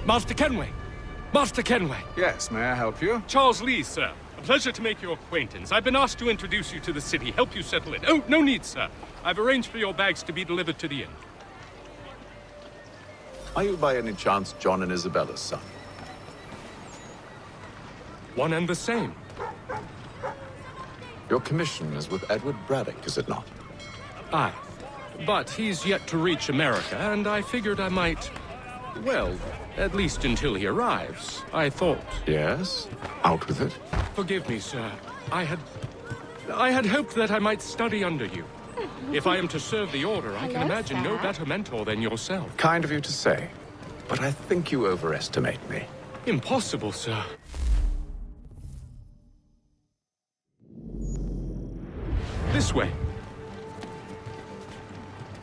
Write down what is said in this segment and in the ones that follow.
Master Kenway! Master Kenway! Yes, may I help you? Charles Lee, sir. A pleasure to make your acquaintance. I've been asked to introduce you to the city, help you settle in. Oh, no need, sir. I've arranged for your bags to be delivered to the inn. Are you by any chance John and Isabella's son? One and the same. Your commission is with Edward Braddock, is it not? Aye. But he's yet to reach America, and I figured I might... Well, at least until he arrives. I thought... Yes? Out with it. Forgive me, sir. I had hoped that I might study under you. If I am to serve the Order, I can imagine no better mentor than yourself. Kind of you to say, but I think you overestimate me. Impossible, sir. This way.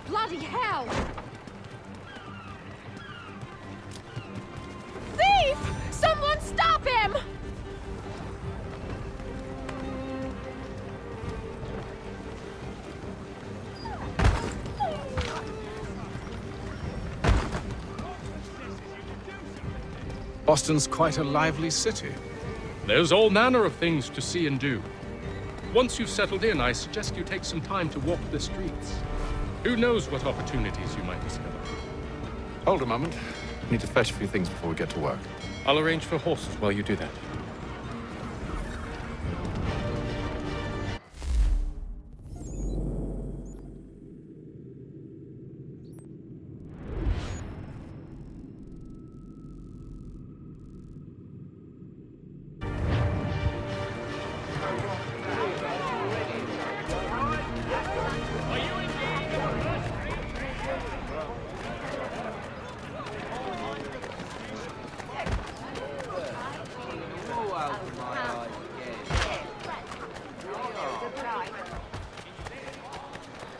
Bloody hell! Thief! Someone stop him! Boston's quite a lively city. There's all manner of things to see and do. Once you've settled in, I suggest you take some time to walk the streets. Who knows what opportunities you might discover. Hold a moment. Need to fetch a few things before we get to work. I'll arrange for horses while you do that.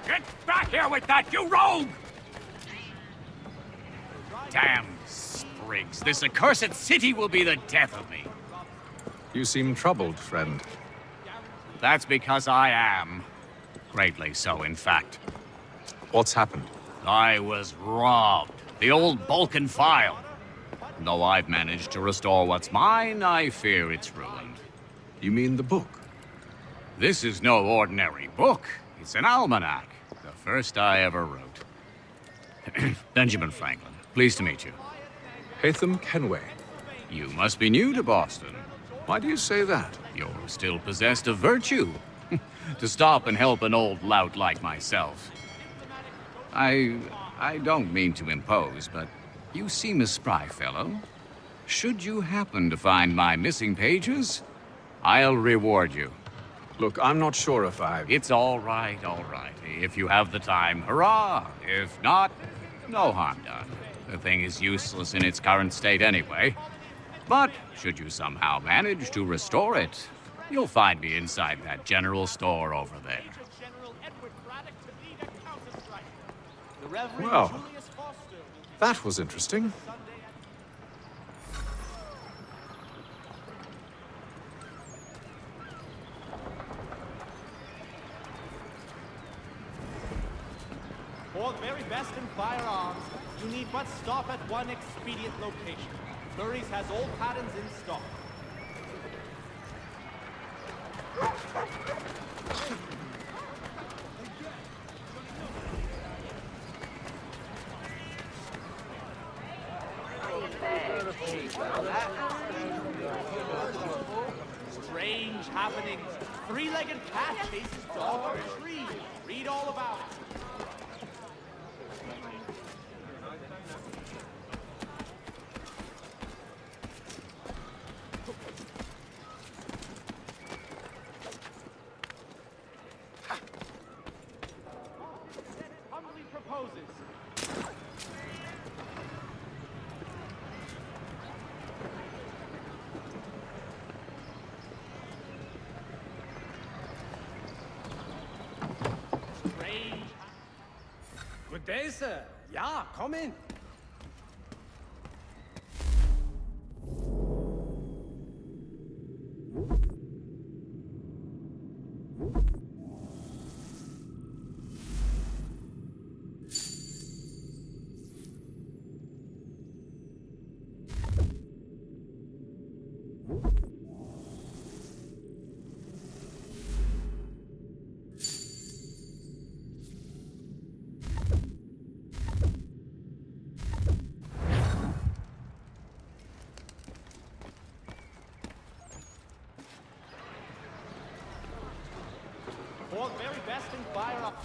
Get back here with that, you rogue! Damn sprigs. This accursed city will be the death of me. You seem troubled, friend. That's because I am. Greatly so, in fact. What's happened? I was robbed. The old Balkan file. Though I've managed to restore what's mine, I fear it's ruined. You mean the book? This is no ordinary book. It's an almanac. The first I ever wrote. Benjamin Franklin, pleased to meet you. Hatham Kenway. You must be new to Boston. Why do you say that? You're still possessed of virtue. To stop and help an old lout like myself. I don't mean to impose, but you seem a spry fellow. Should you happen to find my missing pages, I'll reward you. Look, I'm not sure if It's all right, all right. If you have the time, hurrah! If not, no harm done. The thing is useless in its current state anyway. But should you somehow manage to restore it, you'll find me inside that general store over there. Well, that was interesting. For the very best in firearms, you need but stop at one expedient location. Murray's has all patterns in stock. Strange happenings. Three-legged cat chases dog up a tree. Read all about it. Humbly proposes. Good day, sir. Ja, come in. World's very best in firearms.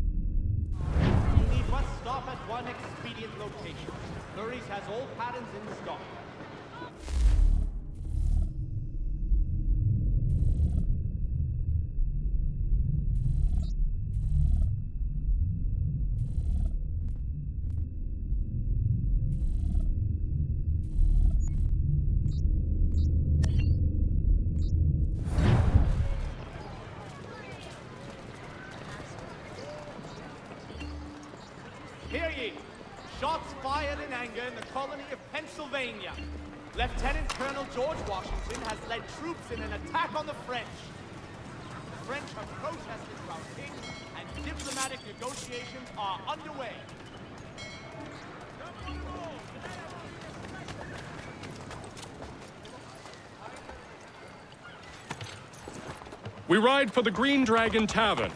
You need but stop at one expedient location. Flurry's has all patterns in stock. Hear ye! Shots fired in anger in the colony of Pennsylvania. Lieutenant Colonel George Washington has led troops in an attack on the French. The French have protested routing, and diplomatic negotiations are underway. We ride for the Green Dragon Tavern.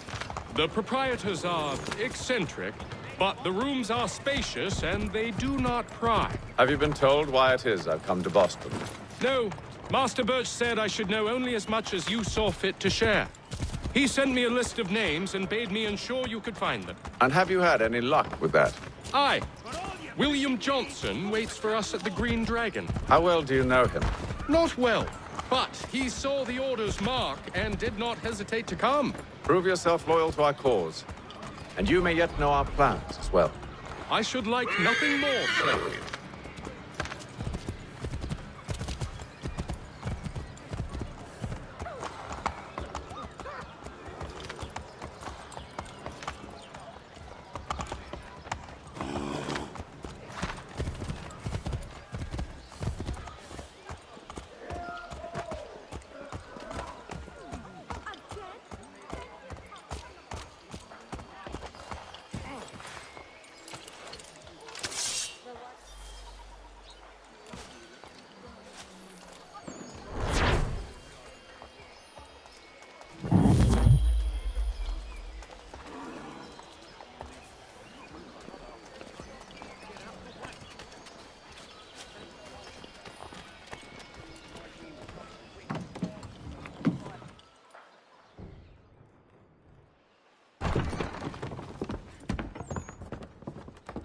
The proprietors are eccentric, but the rooms are spacious and they do not pry. Have you been told why it is I've come to Boston? No, Master Birch said I should know only as much as you saw fit to share. He sent me a list of names and bade me ensure you could find them. And have you had any luck with that? Aye. William Johnson waits for us at the Green Dragon. How well do you know him? Not well, but he saw the order's mark and did not hesitate to come. Prove yourself loyal to our cause. And you may yet know our plans as well. I should like nothing more, sir.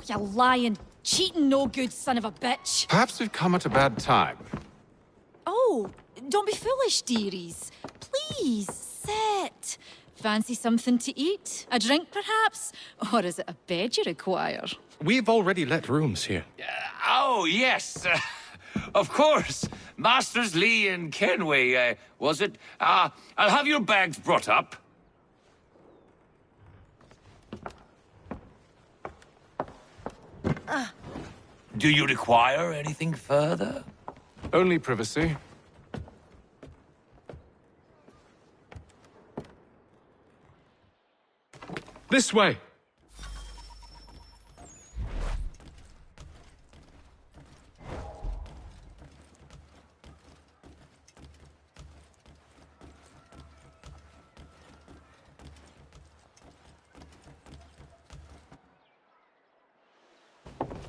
You lying, cheating, no good son of a bitch. Perhaps we've come at a bad time. Oh, don't be foolish, dearies. Please, sit. Fancy something to eat? A drink, perhaps? Or is it a bed you require? We've already let rooms here. Oh, yes. Of course. Masters Lee and Kenway, was it? I'll have your bags brought up. Do you require anything further? Only privacy. This way.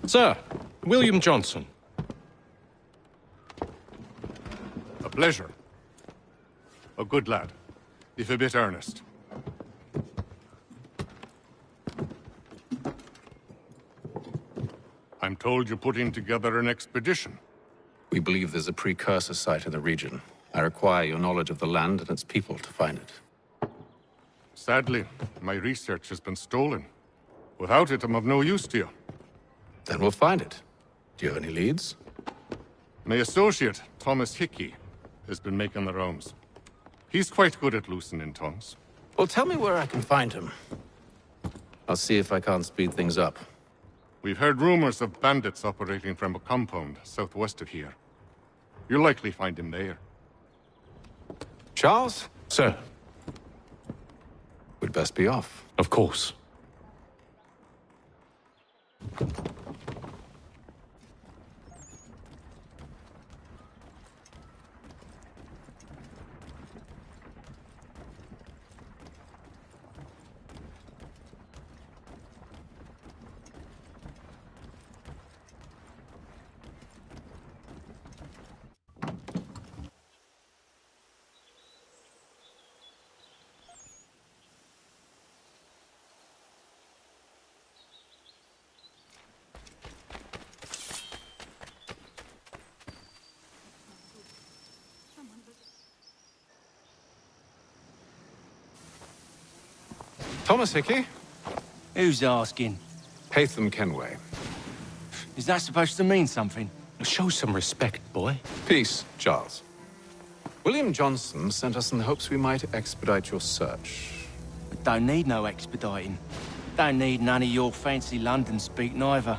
Sir, William Johnson. A pleasure. A good lad, if a bit earnest. I'm told you're putting together an expedition. We believe there's a precursor site in the region. I require your knowledge of the land and its people to find it. Sadly, my research has been stolen. Without it, I'm of no use to you. Then we'll find it. Do you have any leads? My associate, Thomas Hickey, has been making the rounds. He's quite good at loosening tongues. Well, tell me where I can find him. I'll see if I can't speed things up. We've heard rumors of bandits operating from a compound southwest of here. You'll likely find him there. Charles? Sir, We'd best be off. of course. Thomas Hickey, Who's asking? Haytham Kenway. Is that supposed to mean something? Show some respect, boy. Peace, Charles. William Johnson sent us in the hopes we might expedite your search. I don't need no expediting. Don't need none of your fancy London speak neither.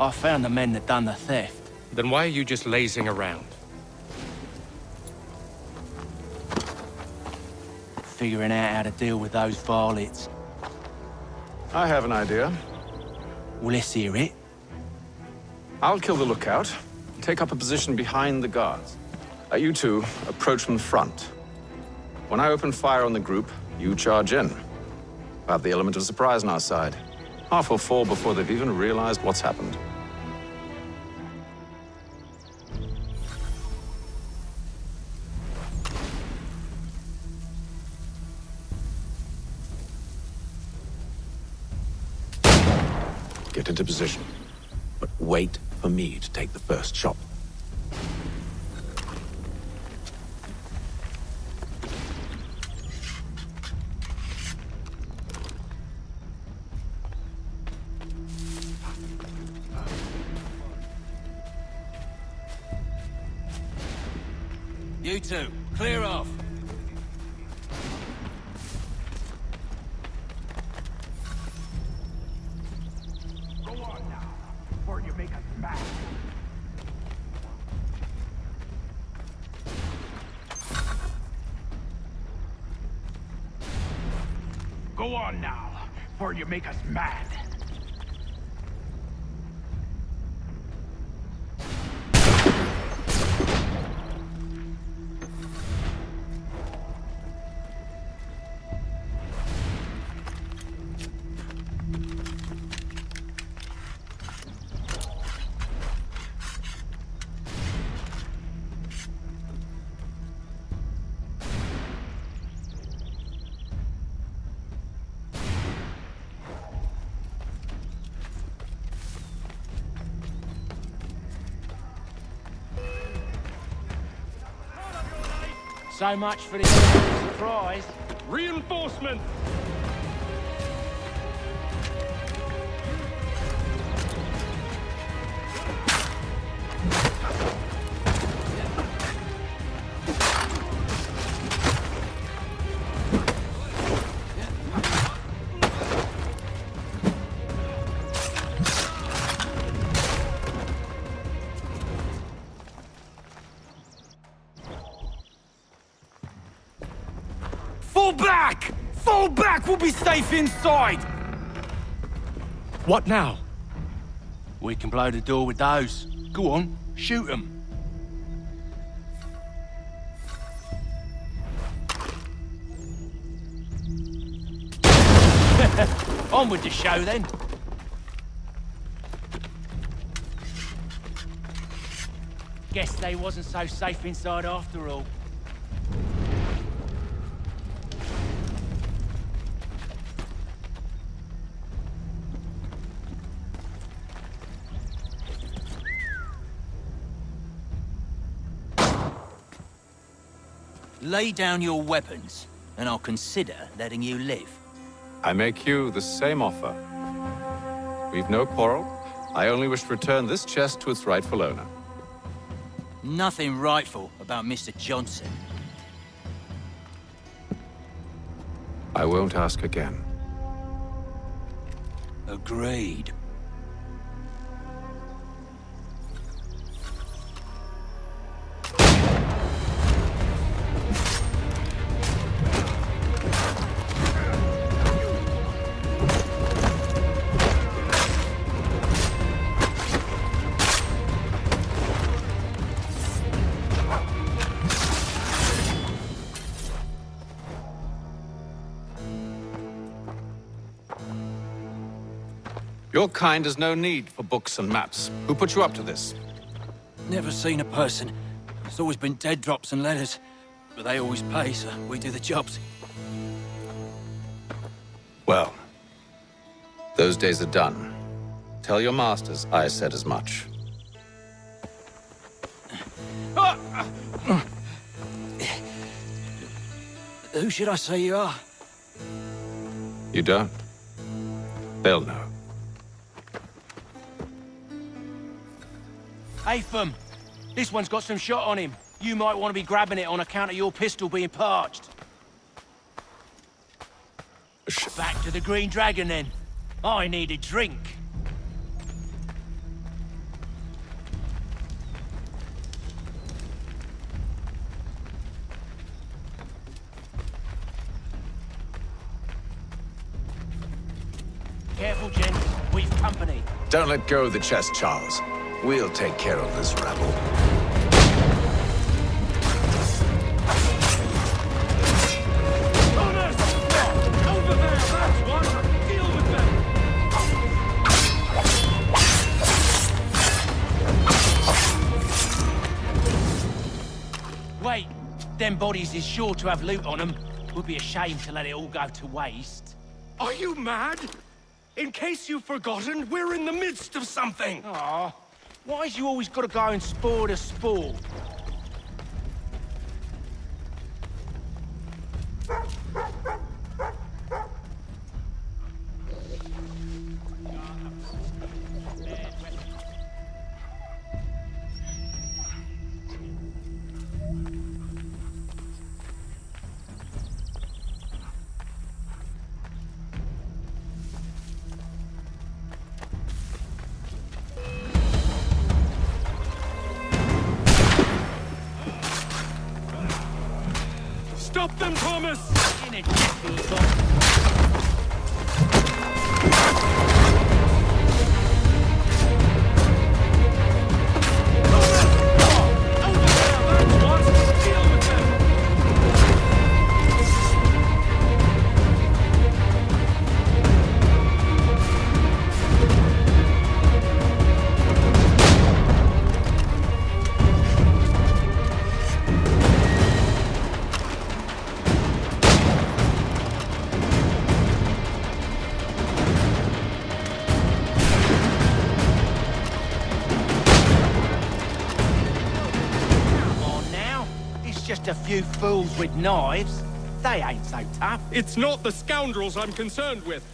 I found the men that done the theft. Then why are you just lazing around? Figuring out how to deal with those varlets. I have an idea. Well, let's hear it. I'll kill the lookout, take up a position behind the guards. You two approach from the front. When I open fire on the group, you charge in. We'll have the element of surprise on our side. Half will fall before they've even realized what's happened. Get into position, but wait for me to take the first shot. You two, clear off. Go on now, before you make us mad. Go on now, before you make us mad. So much for the surprise. Reinforcement! Fall back! Fall back! We'll be safe inside! What now? We can blow the door with those. Go on, shoot them. On with the show then. Guess they wasn't so safe inside after all. Lay down your weapons, and I'll consider letting you live. I make you the same offer. We've no quarrel. I only wish to return this chest to its rightful owner. Nothing rightful about Mr. Johnson. I won't ask again. Agreed. Your kind has no need for books and maps. Who put you up to this? Never seen a person. It's always been dead drops and letters. But they always pay, so we do the jobs. Well, those days are done. Tell your masters I said as much. Who should I say you are? You don't? They'll know. Atham, this one's got some shot on him. You might want to be grabbing it on account of your pistol being parched. Back to the Green Dragon, then. I need a drink. Careful, gents. We've company. Don't let go of the chest, Charles. We'll take care of this rabble. Wait, them bodies is sure to have loot on them. Would be a shame to let it all go to waste. Are you mad? In case you've forgotten, we're in the midst of something! Aw, why's you always gotta go and spoil the sport? Stop them, Thomas! In it, people. Just a few fools with knives. They ain't so tough. It's not the scoundrels I'm concerned with.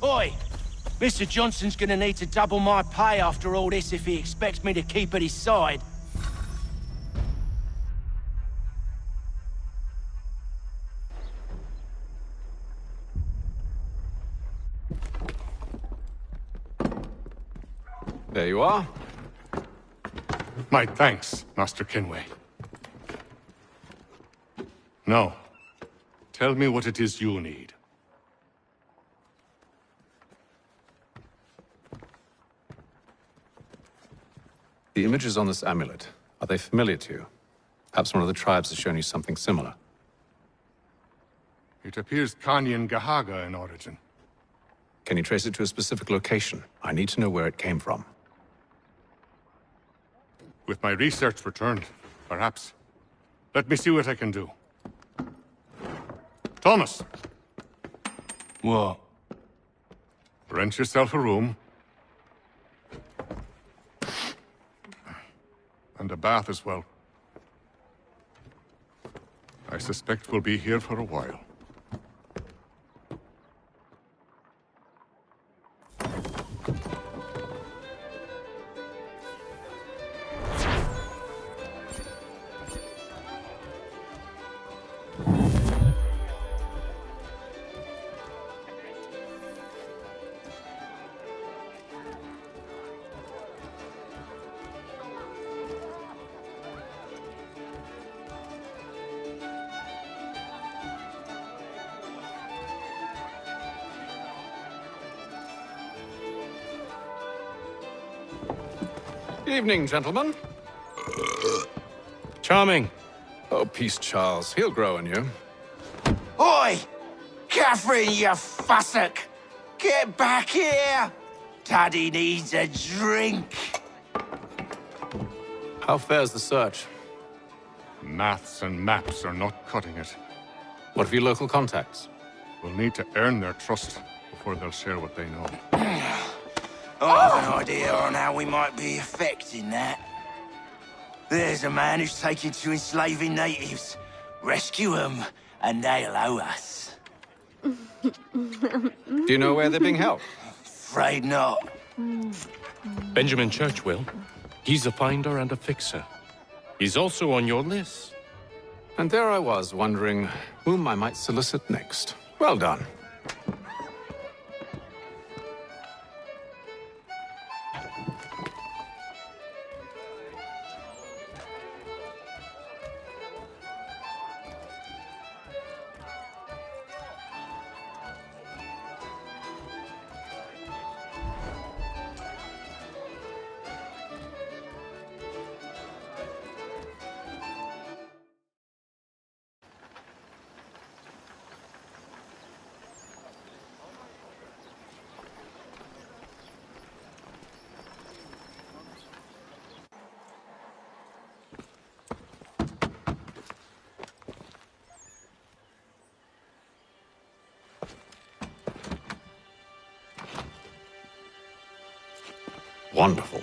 Oi! Mr. Johnson's gonna need to double my pay after all this if he expects me to keep at his side. There you are. My thanks, Master Kenway. Now, tell me what it is you need. The images on this amulet, are they familiar to you? Perhaps one of the tribes has shown you something similar. It appears Kanyan Gahaga in origin. Can you trace it to a specific location? I need to know where it came from. With my research returned, perhaps. Let me see what I can do. Thomas! What? Rent yourself a room. And a bath as well. I suspect we'll be here for a while. Evening, gentlemen. Charming. Oh, peace, Charles. He'll grow on you. Oi! Catherine, you fussock! Get back here! Daddy needs a drink! How fares the search? Maths and maps are not cutting it. What of your local contacts? We'll need to earn their trust before they'll share what they know. I have an idea on how we might be affecting that. There's a man who's taken to enslaving natives. Rescue them, and they'll owe us. Do you know where they're being held? Afraid not. Benjamin Church will. He's a finder and a fixer. He's also on your list. And there I was, wondering whom I might solicit next. Well done. Wonderful.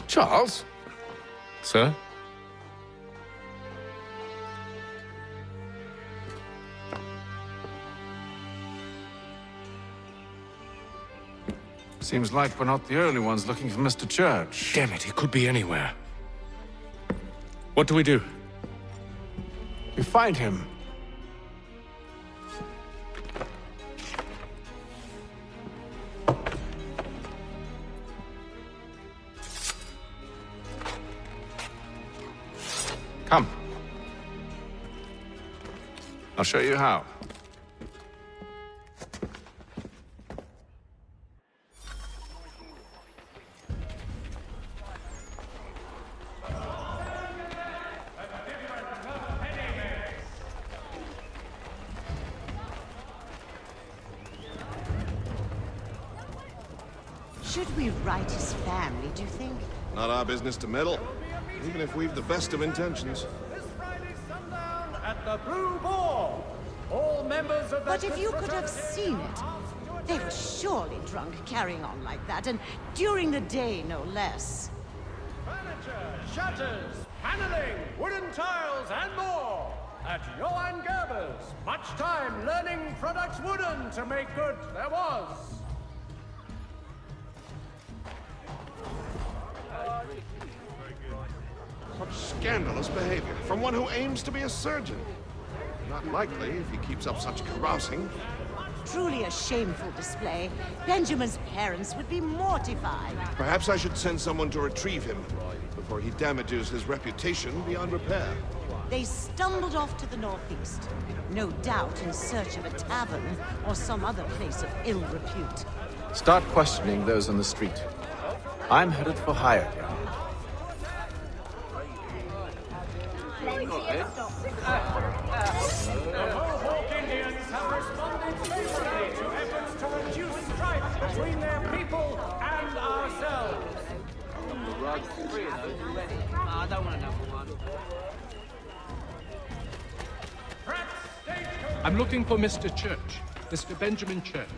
Charles? Sir? Seems like we're not the only ones looking for Mr. Church. Damn it, he could be anywhere. What do we do? We find him. Come. I'll show you how. Should we write his family, do you think? Not our business to meddle, even if we've the best of intentions. This Friday sundown at the Blue Ball. All members of the... But if you could have seen it, they were surely drunk carrying on like that, and during the day, no less. Furniture, shutters, paneling, wooden tiles, and more. At Johann Gerber's. Much time learning products wooden to make good there was. Such scandalous behavior from one who aims to be a surgeon. Not likely if he keeps up such carousing. Truly a shameful display. Benjamin's parents would be mortified. Perhaps I should send someone to retrieve him before he damages his reputation beyond repair. They stumbled off to the northeast, no doubt in search of a tavern or some other place of ill repute. Start questioning those on the street. I'm headed for higher ground. Mohawk Indians have responded favorably to efforts to reduce strife between their people and ourselves. I'm looking for Mr. Church, Mr. Benjamin Church.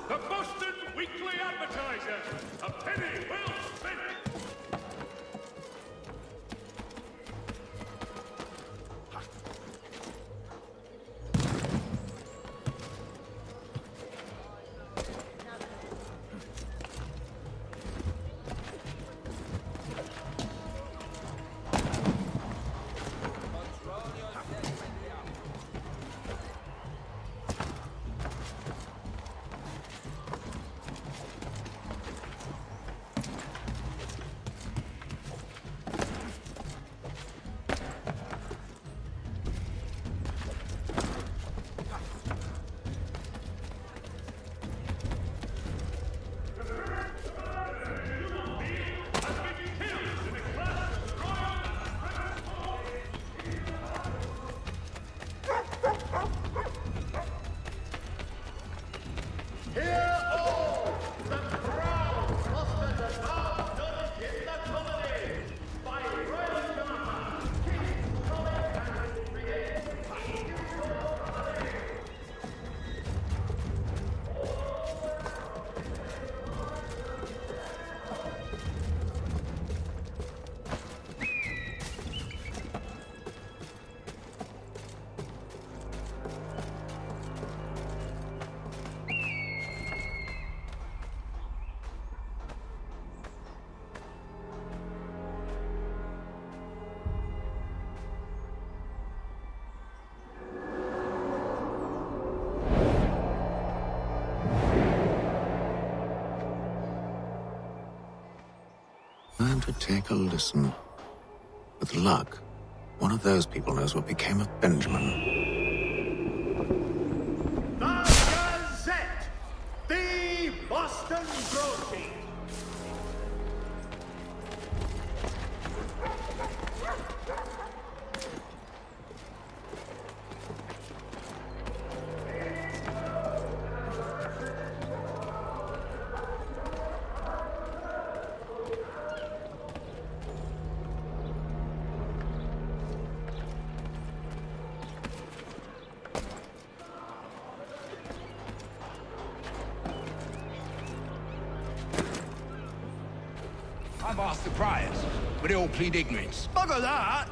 The Boston Weekly Advertiser. A penny well spent. Time to take a listen. With luck, one of those people knows what became of Benjamin. The Gazette! The Boston Broadsheet! I've asked the criers, but they all plead ignorance. Bugger that!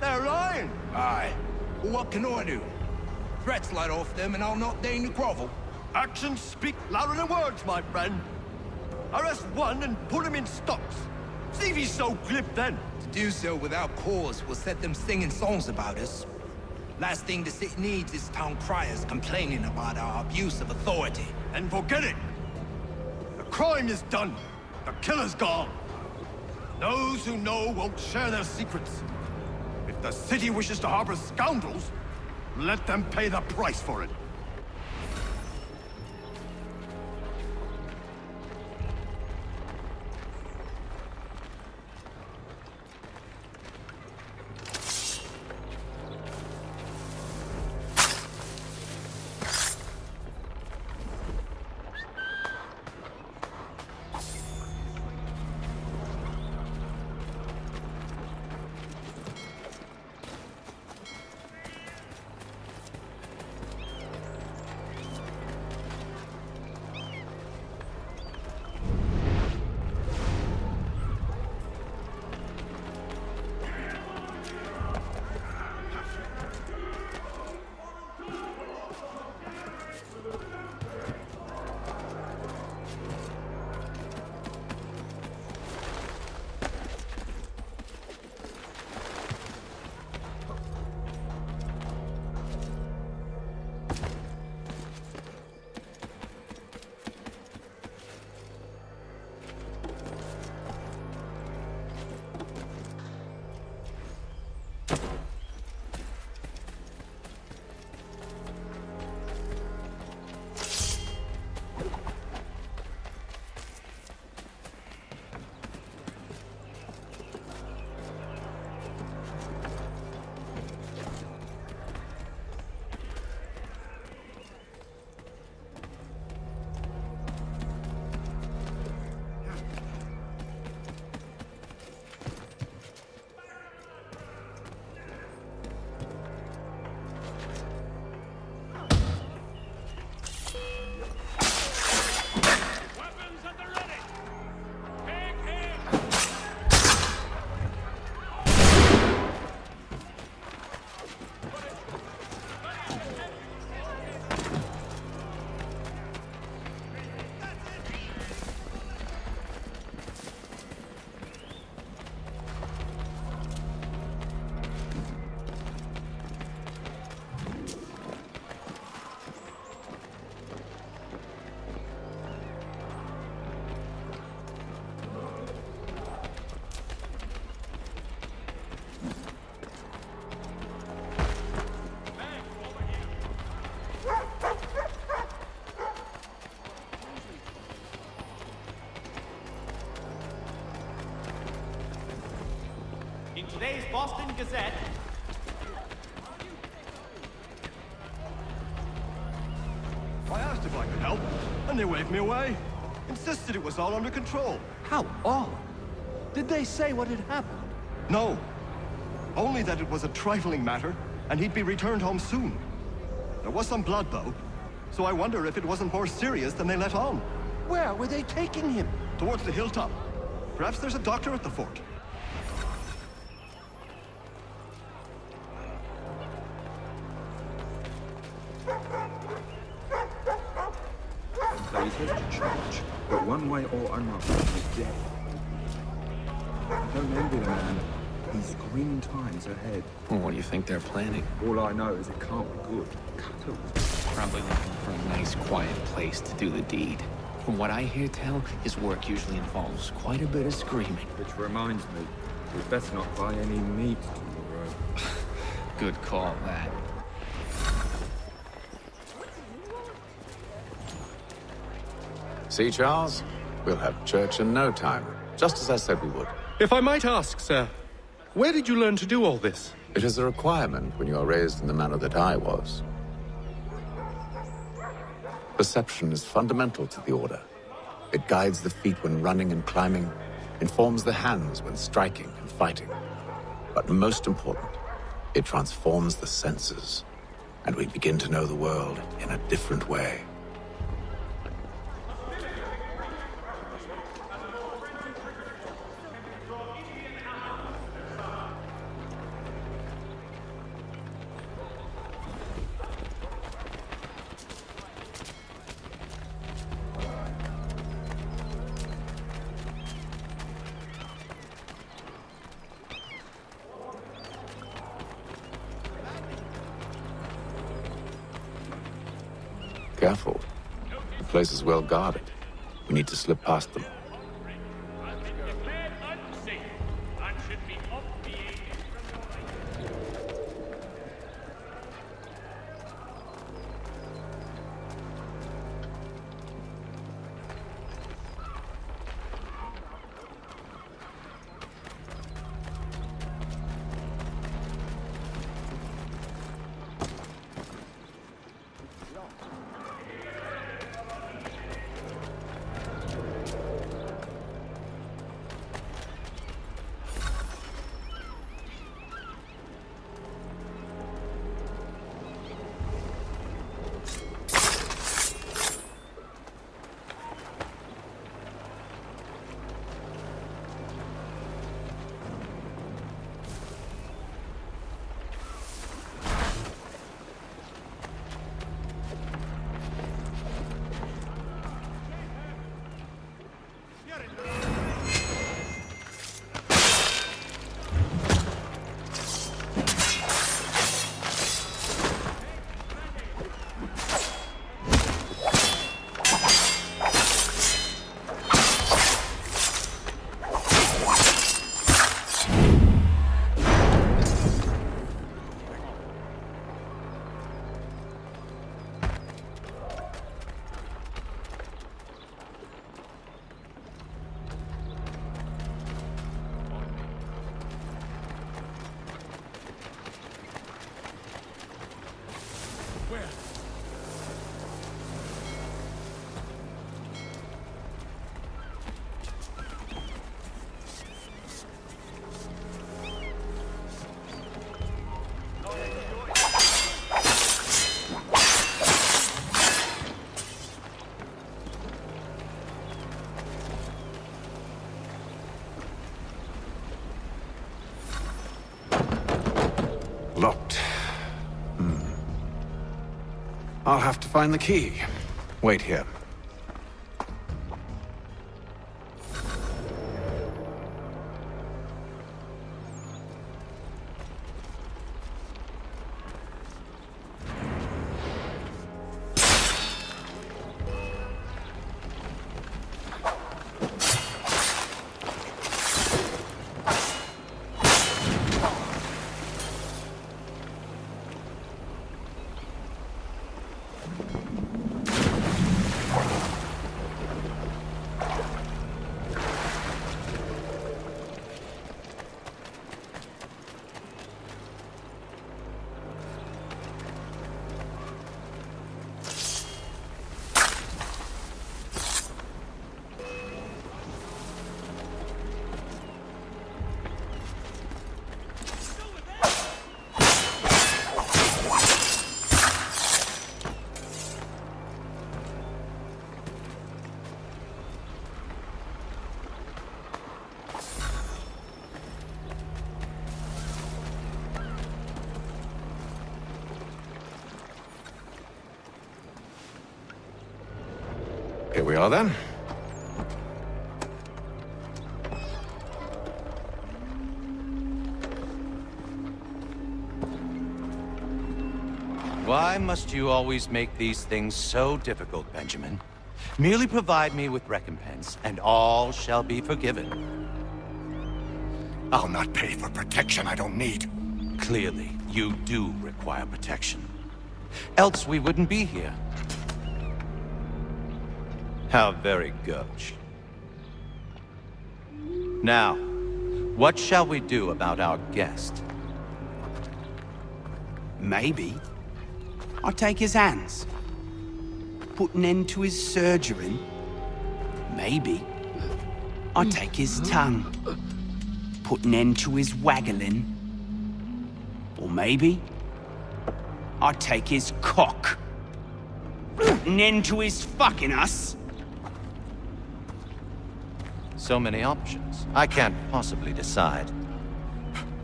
They're lying! Aye. Well, what can I do? Threats let off them and I'll not deign to grovel. Actions speak louder than words, my friend. Arrest one and put him in stocks. See if he's so glib then. To do so without cause will set them singing songs about us. Last thing the city needs is town criers complaining about our abuse of authority. And forget it. The crime is done. The killer's gone. Those who know won't share their secrets. If the city wishes to harbor scoundrels, let them pay the price for it. In today's Boston Gazette, I asked if I could help, and they waved me away. Insisted it was all under control. How odd. Did they say what had happened? No. Only that it was a trifling matter, and he'd be returned home soon. There was some blood, though, so I wonder if it wasn't more serious than they let on. Where were they taking him? Towards the hilltop. Perhaps there's a doctor at the fort. They says to church, but one way or another, he's dead. I don't envy the man. He's grim times ahead. Well, what do you think they're planning? All I know is it can't be good. Probably looking for a nice, quiet place to do the deed. From what I hear tell, his work usually involves quite a bit of screaming. Which reminds me, we best not buy any meat tomorrow. Good call, that. See, Charles? We'll have church in no time, just as I said we would. If I might ask, sir, where did you learn to do all this? It is a requirement when you are raised in the manner that I was. Perception is fundamental to the Order. It guides the feet when running and climbing, informs the hands when striking and fighting. But most important, it transforms the senses, and we begin to know the world in a different way. Careful. The place is well guarded. We need to slip past them. Locked. I'll have to find the key. Wait here. Here we are, then. Why must you always make these things so difficult, Benjamin? Merely provide me with recompense, and all shall be forgiven. I'll not pay for protection I don't need. Clearly, you do require protection. Else we wouldn't be here. How very gauche. Now, what shall we do about our guest? Maybe I take his hands, put an end to his surgery. Maybe I take his tongue, put an end to his waggling. Or maybe I take his cock, put an end to his fucking us. So many options. I can't possibly decide.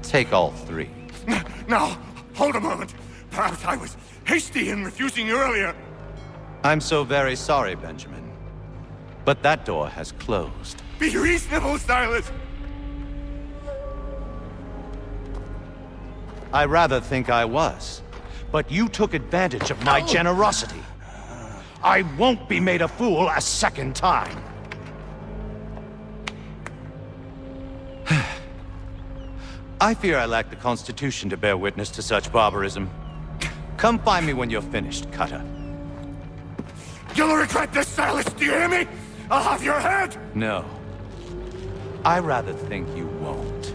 Take all three. Now, hold a moment. Perhaps I was hasty in refusing you earlier. I'm so very sorry, Benjamin. But that door has closed. Be reasonable, Silas. I rather think I was. But you took advantage of my generosity. I won't be made a fool a second time. I fear I lack the constitution to bear witness to such barbarism. Come find me when you're finished, Cutter. You'll regret this, Silas, do you hear me? I'll have your head! No. I rather think you won't.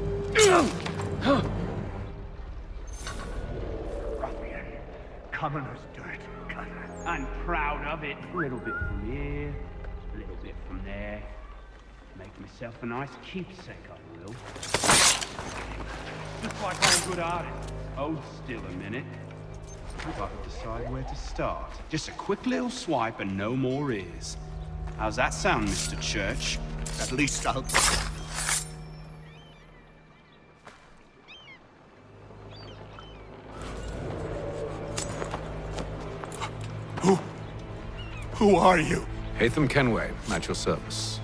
Ruffian. Commoner's dirt, Cutter. I'm proud of it. A little bit from here, a little bit from there. Make myself a nice keepsake, I will. Just like I'm a good artist. Hold still a minute. I've got to decide where to start. Just a quick little swipe and no more is. How's that sound, Mr. Church? At least I'll... Who are you? Hatham Kenway, at your service.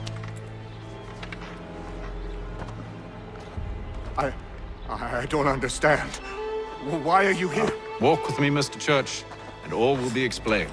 I don't understand. Why are you here? Walk with me, Mr. Church, and all will be explained.